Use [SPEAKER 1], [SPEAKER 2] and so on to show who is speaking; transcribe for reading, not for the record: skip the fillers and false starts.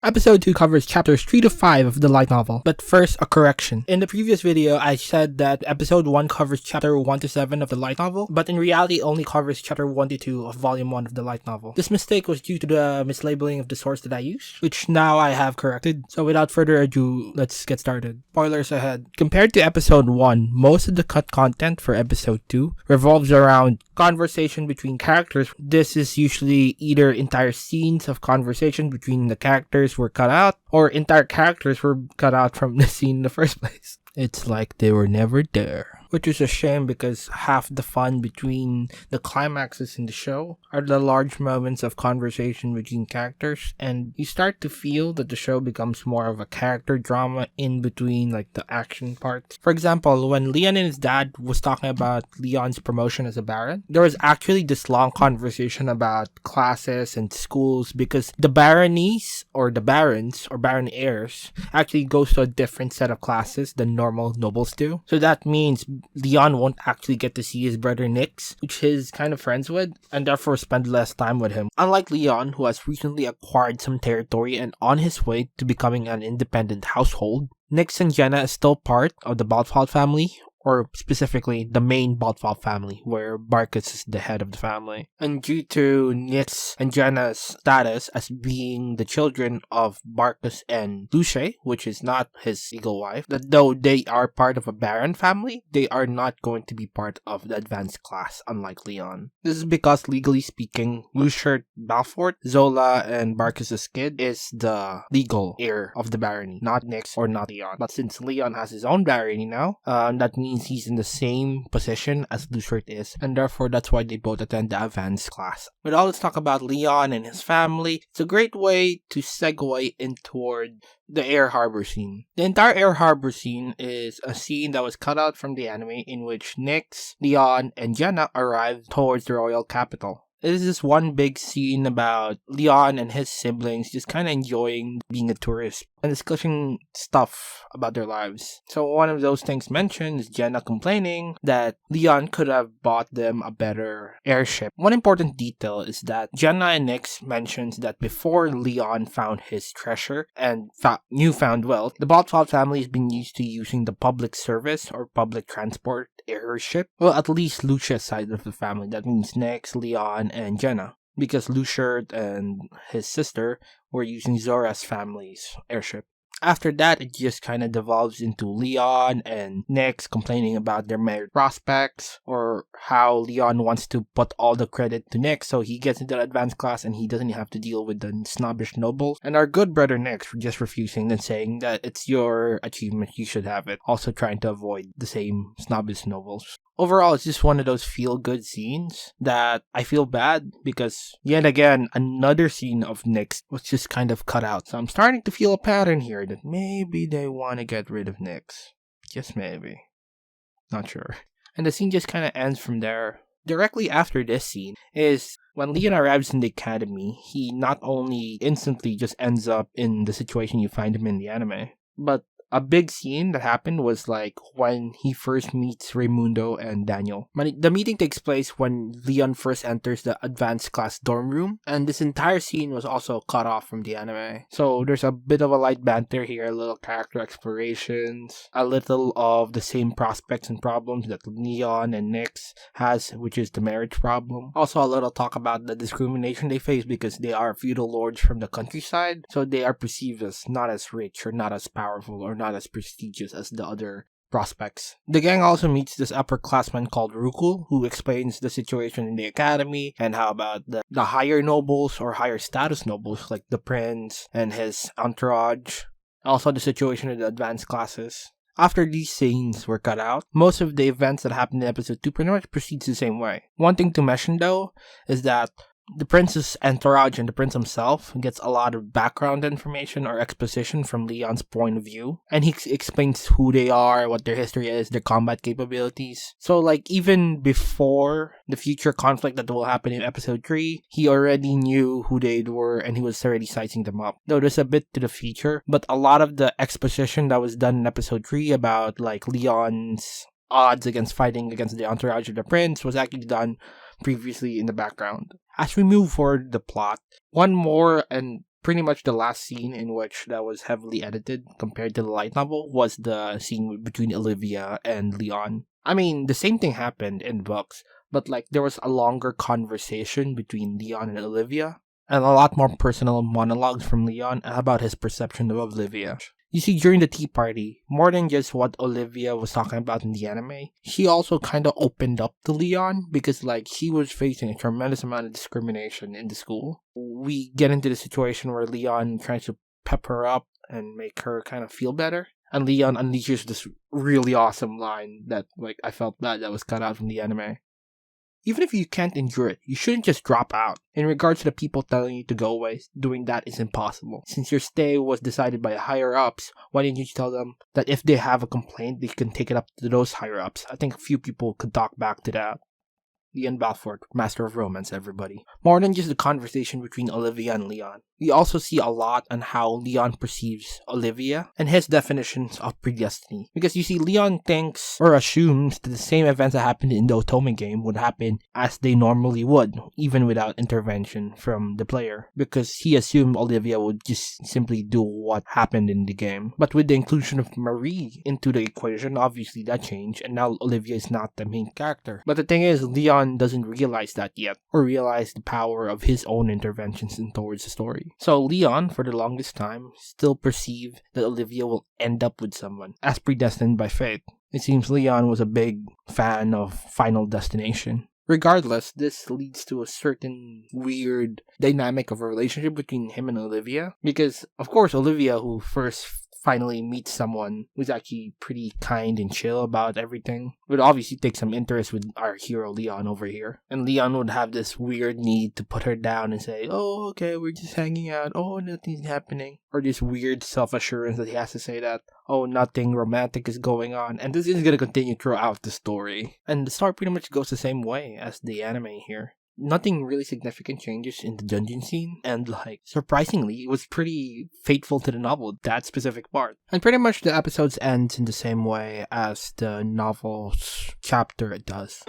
[SPEAKER 1] Episode 2 covers chapters 3 to 5 of the light novel, but first a correction. In the previous video, I said that episode 1 covers chapter 1 to 7 of the light novel, but in reality it only covers chapter 1 to 2 of volume 1 of the light novel. This mistake was due to the mislabeling of the source that I used, which now I have corrected. So without further ado, let's get started. Spoilers ahead. Compared to episode 1, most of the cut content for episode 2 revolves around conversation between characters. This is usually either entire scenes of conversation between the characters were cut out, or entire characters were cut out from the scene in the first place. It's like they were never there. Which is a shame because half the fun between the climaxes in the show are the large moments of conversation between characters, and you start to feel that the show becomes more of a character drama in between like the action parts. For example, when Leon and his dad was talking about Leon's promotion as a baron, there was actually this long conversation about classes and schools because the baronies or the barons or baron heirs actually goes to a different set of classes than normal nobles do. So that means Leon won't actually get to see his brother Nix, which he's kind of friends with, and therefore spend less time with him. Unlike Leon, who has recently acquired some territory and on his way to becoming an independent household, Nix and Jenna is still part of the Baltfald family, or specifically the main Baltfald family, where Barkus is the head of the family. And due to Nix and Jenna's status as being the children of Barkus and Luce, which is not his legal wife, that though they are part of a baron family, they are not going to be part of the advanced class, unlike Leon. This is because, legally speaking, Lucier Balfort, Zola, and Barkus' kid is the legal heir of the barony, not Nix or not Leon. But since Leon has his own barony now, that means he's in the same position as Lucier is, and therefore that's why they both attend the advanced class. With all this talk about Leon and his family, it's a great way to segue in toward the Air Harbour Scene. The entire Air Harbour Scene is a scene that was cut out from the anime in which Nix, Leon, and Jenna arrive towards the royal capital. It is this one big scene about Leon and his siblings just kind of enjoying being a tourist and discussing stuff about their lives. So one of those things mentioned is Jenna complaining that Leon could have bought them a better airship. One important detail is that Jenna and Nix mentions that before Leon found his treasure and newfound wealth, the Baltfald family has been used to using the public service or public transport airship. Well, at least Lucia's side of the family. That means Nix, Leon, and Jenna. Because Lucier and his sister were using Zora's family's airship. After that, it just kind of devolves into Leon and Nix complaining about their marriage prospects, or how Leon wants to put all the credit to Nix so he gets into the advanced class and he doesn't have to deal with the snobbish nobles. And our good brother Nix just refusing and saying that it's your achievement, you should have it. Also trying to avoid the same snobbish nobles. Overall, it's just one of those feel-good scenes that I feel bad because, yet again, another scene of Nix was just kind of cut out. So I'm starting to feel a pattern here that maybe they want to get rid of Nix. Just maybe. Not sure. And the scene just kind of ends from there. Directly after this scene is when Leon arrives in the academy, he not only instantly just ends up in the situation you find him in the anime, but a big scene that happened was like when he first meets Raymundo and Daniel. The meeting takes place when Leon first enters the advanced class dorm room, and this entire scene was also cut off from the anime. So there's a bit of a light banter here, a little character explorations, a little of the same prospects and problems that Leon and Nix has, which is the marriage problem. Also a little talk about the discrimination they face because they are feudal lords from the countryside, so they are perceived as not as rich or not as powerful or not as prestigious as the other prospects. The gang also meets this upperclassman called Rukul, who explains the situation in the academy and how about the higher nobles or higher status nobles like the prince and his entourage. Also the situation in the advanced classes. After these scenes were cut out, most of the events that happened in episode 2 pretty much proceeds the same way. One thing to mention though is that the prince's entourage and the prince himself gets a lot of background information or exposition from Leon's point of view, and he explains who they are, what their history is, their combat capabilities. So like even before the future conflict that will happen in episode 3, he already knew who they were and he was already sizing them up. Though there's a bit to the future, but a lot of the exposition that was done in episode 3 about like Leon's odds against fighting against the entourage of the prince was actually done previously in the background. As we move forward the plot, one more and Pretty much the last scene in which that was heavily edited compared to the light novel was the scene between Olivia and Leon. I mean, the same thing happened in books, but like there was a longer conversation between Leon and Olivia, and a lot more personal monologues from Leon about his perception of Olivia. You see, during the tea party, more than just what Olivia was talking about in the anime, she also kind of opened up to Leon because, like, she was facing a tremendous amount of discrimination in the school. We get into the situation where Leon tries to pep her up and make her kind of feel better. And Leon unleashes this really awesome line that, like, I felt bad that was cut out from the anime. Even if you can't endure it, you shouldn't just drop out. In regards to the people telling you to go away, doing that is impossible. Since your stay was decided by higher-ups, why didn't you tell them that if they have a complaint, they can take it up to those higher-ups? I think a few people could talk back to that. Ian Balford, Master of Romance, everybody. More than just the conversation between Olivia and Leon, we also see a lot on how Leon perceives Olivia and his definitions of predestiny. Because you see, Leon thinks or assumes that the same events that happened in the Otome game would happen as they normally would, even without intervention from the player. Because he assumed Olivia would just simply do what happened in the game. But with the inclusion of Marie into the equation, obviously that changed, and now Olivia is not the main character. But the thing is, Leon doesn't realize that yet, or realize the power of his own interventions towards the story. So Leon, for the longest time, still perceived that Olivia will end up with someone, as predestined by fate. It seems Leon was a big fan of Final Destination. Regardless, this leads to a certain weird dynamic of a relationship between him and Olivia. Because, of course, Olivia, who first finally meets someone who's actually pretty kind and chill about everything, would obviously take some interest with our hero Leon over here. And Leon would have this weird need to put her down and say, oh, okay, we're just hanging out. Oh, nothing's happening. Or this weird self-assurance that he has to say that, oh, nothing romantic is going on. And this is going to continue throughout the story. And the story pretty much goes the same way as the anime here. Nothing really significant changes in the dungeon scene, and like, surprisingly, it was pretty faithful to the novel, that specific part. And pretty much the episodes ends in the same way as the novel's chapter does.